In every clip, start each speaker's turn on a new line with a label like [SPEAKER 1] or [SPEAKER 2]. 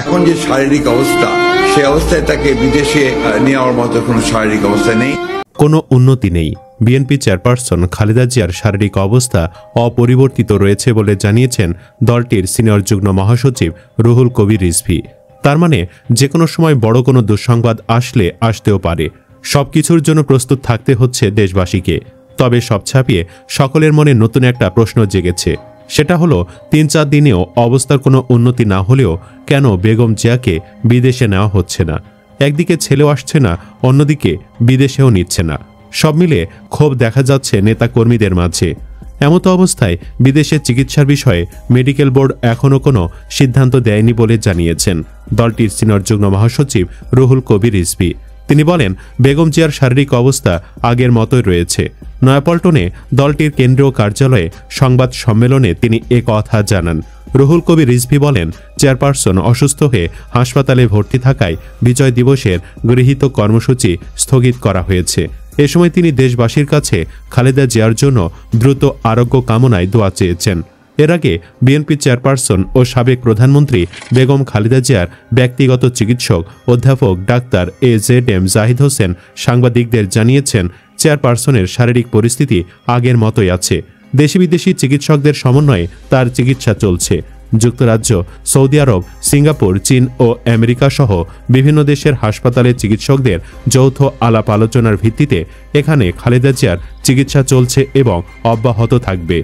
[SPEAKER 1] এখন যে শারীরিক অবস্থা, সে অবস্থায় তাকে বিদেশে নেওয়ার মতো কোনো শারীরিক অবস্থা নেই।
[SPEAKER 2] কোনো উন্নতি নেই। বিএনপি চেয়ারপারসন খালেদা জিয়ার শারীরিক অবস্থা অপরিবর্তিত রয়েছে বলে জানিয়েছেন দলটির সিনিয়র যুগ্ম মহাসচিব রুহুল কবির রিজভী। তার মানে যে কোনো সময় বড় কোনো দুঃসংবাদ আসতেও পারে। সবকিছুর জন্য প্রস্তুত থাকতে হচ্ছে দেশবাসীকে। তবে সব ছাপিয়ে সকলের মনে নতুন একটা প্রশ্ন জেগেছে। সেটা হলো ৩-৪ দিনেও অবস্থার কোনো উন্নতি না হলেও কেন বেগম জিয়াকে বিদেশে নেওয়া হচ্ছে না? একদিকে ছেলেও আসছে না, অন্যদিকে বিদেশেও নিচ্ছে না। সব মিলে ক্ষোভ দেখা যাচ্ছে নেতাকর্মীদের মাঝে। এমতো অবস্থায় বিদেশে চিকিৎসার বিষয়ে মেডিকেল বোর্ড এখনও কোনো সিদ্ধান্ত দেয়নি বলে জানিয়েছেন দলটির সিনিয়র যুগ্ম মহাসচিব রুহুল কবির রিজভী। তিনি বলেন, বেগম জিয়ার শারীরিক অবস্থা আগের মতোই রয়েছে। নয়াপল্টনে দলটির কেন্দ্রীয় কার্যালয়ে সংবাদ সম্মেলনে তিনি এ কথা জানান। রুহুল কবির রিজভী বলেন, চেয়ারপারসন অসুস্থ হয়ে হাসপাতালে ভর্তি থাকায় বিজয় দিবসের গৃহীত কর্মসূচি স্থগিত করা হয়েছে। এ সময় তিনি দেশবাসীর কাছে খালেদা জিয়ার জন্য দ্রুত আরোগ্য কামনায় দোয়া চেয়েছেন। এর আগে বিএনপি চেয়ারপারসন ও সাবেক প্রধানমন্ত্রী বেগম খালেদা জিয়ার ব্যক্তিগত চিকিৎসক অধ্যাপক ডাক্তার AZM জাহিদ হোসেন সাংবাদিকদের জানিয়েছেন, চেয়ারপারসনের শারীরিক পরিস্থিতি আগের মতোই আছে। দেশি বিদেশি চিকিৎসকদের সমন্বয়ে তার চিকিৎসা চলছে। যুক্তরাজ্য, সৌদি আরব, সিঙ্গাপুর, চীন ও আমেরিকা সহ বিভিন্ন দেশের হাসপাতালের চিকিৎসকদের যৌথ আলাপ আলোচনার ভিত্তিতে এখানে খালেদা জিয়ার চিকিৎসা চলছে এবং অব্যাহত থাকবে।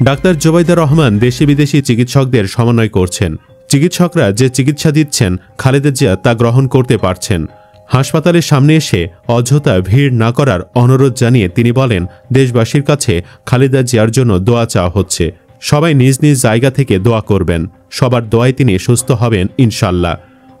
[SPEAKER 2] ডাক্তার জোবাইদা রহমান দেশি বিদেশি চিকিৎসকদের সমন্বয় করছেন। চিকিৎসকরা যে চিকিৎসা দিচ্ছেন খালেদা জিয়া তা গ্রহণ করতে পারছেন। হাসপাতালের সামনে এসে অযথা ভিড় না করার অনুরোধ জানিয়ে তিনি বলেন, দেশবাসীর কাছে খালেদা জিয়ার জন্য দোয়া চাওয়া হচ্ছে। সবাই নিজ নিজ জায়গা থেকে দোয়া করবেন। সবার দোয়ায় তিনি সুস্থ হবেন ইনশাল্লাহ।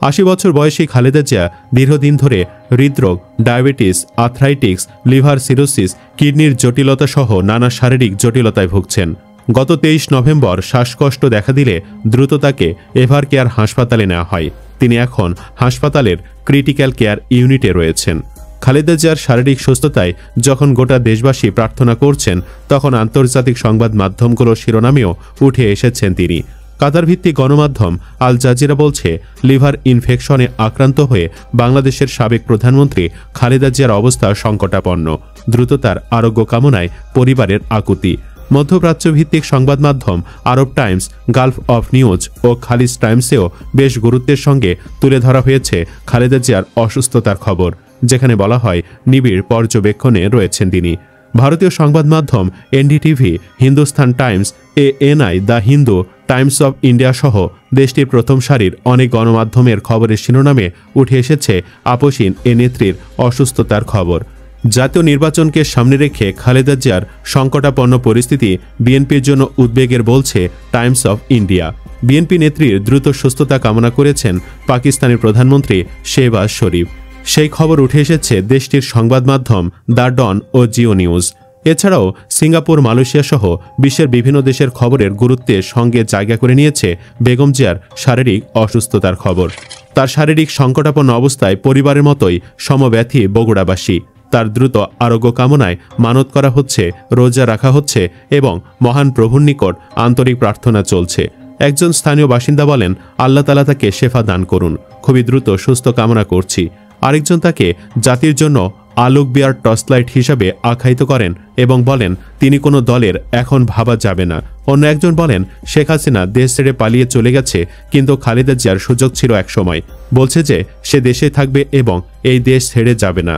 [SPEAKER 2] ৮০ বছর বয়সী খালেদা জিয়া দীর্ঘদিন ধরে হৃদরোগ, ডায়াবেটিস, আর্থ্রাইটিস, লিভার সিরোসিস, কিডনির জটিলতা সহ নানা শারীরিক জটিলতায় ভুগছেন। গত ২৩ নভেম্বর শ্বাসকষ্ট দেখা দিলে দ্রুত তাকে এভার কেয়ার হাসপাতালে নেওয়া হয়। তিনি এখন হাসপাতালের ক্রিটিক্যাল কেয়ার ইউনিটে রয়েছেন। খালেদা জিয়ার শারীরিক সুস্থতায় যখন গোটা দেশবাসী প্রার্থনা করছেন, তখন আন্তর্জাতিক সংবাদ মাধ্যমগুলোর শিরোনামেও উঠে এসেছেন তিনি। কাতার ভিত্তিক গণমাধ্যম আল জাজিরা বলছে, লিভার ইনফেকশনে আক্রান্ত হয়ে বাংলাদেশের সাবেক প্রধানমন্ত্রী খালেদা জিয়ার অবস্থা সংকটাপন্ন। দ্রুত তার আরোগ্য কামনায় পরিবারের আকুতি। মধ্যপ্রাচ্য ভিত্তিক সংবাদ মাধ্যম Arab Times, Gulf of News ও খালিজ টাইমসেও বেশ গুরুত্বের সঙ্গে তুলে ধরা হয়েছে খালেদা জিয়ার অসুস্থতার খবর, যেখানে বলা হয় নিবিড় পর্যবেক্ষণে রয়েছেন তিনি। ভারতীয় সংবাদ মাধ্যম NDTV, Hindustan Times, ANI, the Hindu, Times of India সহ দেশটির প্রথম সারির অনেক গণমাধ্যমের খবরের শিরোনামে উঠে এসেছে আপসীন এ নেত্রীর অসুস্থতার খবর। জাতীয় নির্বাচনকে সামনে রেখে খালেদা জিয়ার সংকটাপন্ন পরিস্থিতি বিএনপির জন্য উদ্বেগের বলছে টাইমস অব ইন্ডিয়া। বিএনপি নেত্রীর দ্রুত সুস্থতা কামনা করেছেন পাকিস্তানের প্রধানমন্ত্রী শেহবাজ শরীফ। সেই খবর উঠে এসেছে দেশটির সংবাদ মাধ্যম দ্য ডন ও জিও নিউজ। এছাড়াও সিঙ্গাপুর, মালয়েশিয়া সহ বিশ্বের বিভিন্ন দেশের খবরের গুরুত্বের সঙ্গে জায়গা করে নিয়েছে বেগম জিয়ার শারীরিক অসুস্থতার খবর। তার শারীরিক সংকটাপন্ন অবস্থায় পরিবারের মতোই সমব্যথী বগুড়াবাসী। তার দ্রুত আরোগ্য কামনায় মানত করা হচ্ছে, রোজা রাখা হচ্ছে এবং মহান প্রভুর নিকট আন্তরিক প্রার্থনা চলছে। একজন স্থানীয় বাসিন্দা বলেন, আল্লাহ তাআলা তাকে শেফা দান করুন, খুবই দ্রুত সুস্থ কামনা করছি। আরেকজন তাকে জাতির জন্য আলোক বিয়ার টর্চলাইট হিসাবে আখ্যায়িত করেন এবং বলেন, তিনি কোনো দলের এখন ভাবা যাবে না। অন্য একজন বলেন, শেখ হাসিনা দেশ ছেড়ে পালিয়ে চলে গেছে, কিন্তু খালেদা জিয়ার সুযোগ ছিল একসময়। বলছে যে সে দেশে থাকবে এবং এই দেশ ছেড়ে যাবে না।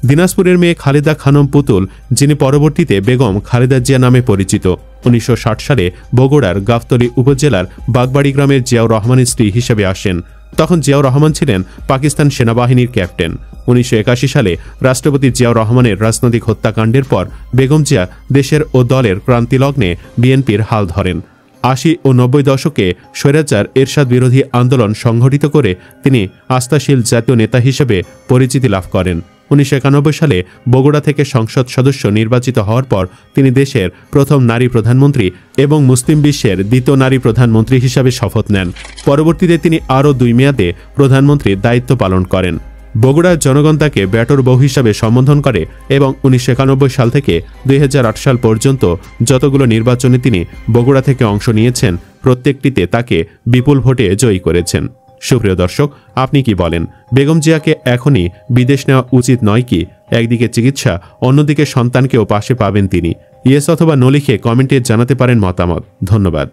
[SPEAKER 2] দিনাজপুরের মেয়ে খালেদা খানম পুতুল, যিনি পরবর্তীতে বেগম খালেদা জিয়া নামে পরিচিত, ১৯৬০ সালে বগুড়ার গাবতলী উপজেলার বাগবাড়ি গ্রামের জিয়াউর রহমানের স্ত্রী হিসেবে আসেন। তখন জিয়াউর রহমান ছিলেন পাকিস্তান সেনাবাহিনীর ক্যাপ্টেন। ১৯৮১ সালে রাষ্ট্রপতি জিয়াউর রহমানের রাজনৈতিক হত্যাকাণ্ডের পর বেগম জিয়া দেশের ও দলের ক্রান্তিলগ্নে বিএনপির হাল ধরেন। ৮০ ও ৯০ দশকে স্বৈরাচার এরশাদ বিরোধী আন্দোলন সংগঠিত করে তিনি আস্থাশীল জাতীয় নেতা হিসেবে পরিচিতি লাভ করেন। ১৯৯১ সালে বগুড়া থেকে সংসদ সদস্য নির্বাচিত হওয়ার পর তিনি দেশের প্রথম নারী প্রধানমন্ত্রী এবং মুসলিম বিশ্বের দ্বিতীয় নারী প্রধানমন্ত্রী হিসাবে শপথ নেন। পরবর্তীতে তিনি আরও ২ মেয়াদে প্রধানমন্ত্রীর দায়িত্ব পালন করেন। বগুড়ার জনগণ তাকে ব্যাটর বউ হিসাবে সম্বোধন করে এবং ১৯৯১ সাল থেকে ২০০৮ সাল পর্যন্ত যতগুলো নির্বাচনে তিনি বগুড়া থেকে অংশ নিয়েছেন, প্রত্যেকটিতে তাকে বিপুল ভোটে জয়ী করেছেন। সুপ্রিয় দর্শক, আপনি কি বলেন? বেগম জিয়াকে এখনই বিদেশ নেওয়া উচিত নয় কি? একদিকে চিকিৎসা, অন্যদিকে সন্তানকেও পাশে পাবেন তিনি। ইয়েস অথবা নো লিখে কমেন্টে জানাতে পারেন মতামত। ধন্যবাদ।